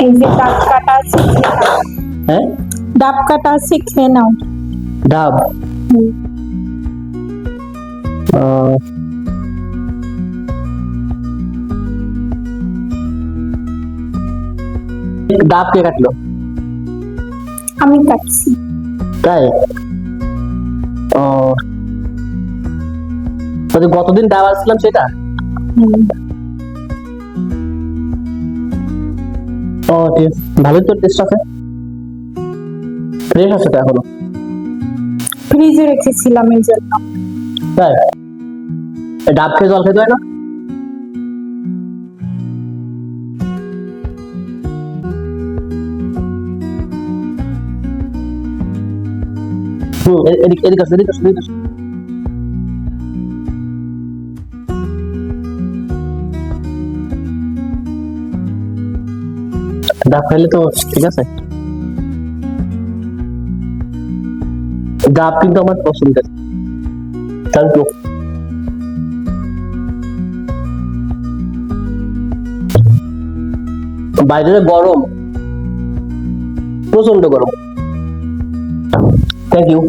এই যে ডাব কাটা আছে খেয়ে নাও। হ্যাঁ, ডাব কাটা আছে খেয়ে নাও। ডাব। হুম। আহ, ডাব কে কাটলো? আমি কাটছি। তাই? ও, ওই যে গতদিন ডাব আসছিলাম সেটা? হুম। ও ঠিক আছে, ভালোই তো টেস্ট আছে, ফ্রেশ আছে তো এখনো। ফ্রিজে রেখেছিলাম এই জন্য। তাই? এই ডাব খেয়ে জল খেতে হয় না? এদিকে এদিকে আসো, এদিকে আসো, এদিকে আসো। ডাব খাইলে তো ঠিক আছে। ডাব কিন্তু আমার পছন্দের। Thank you. বাইরে যে গরম, প্রচন্ড গরম। Thank you.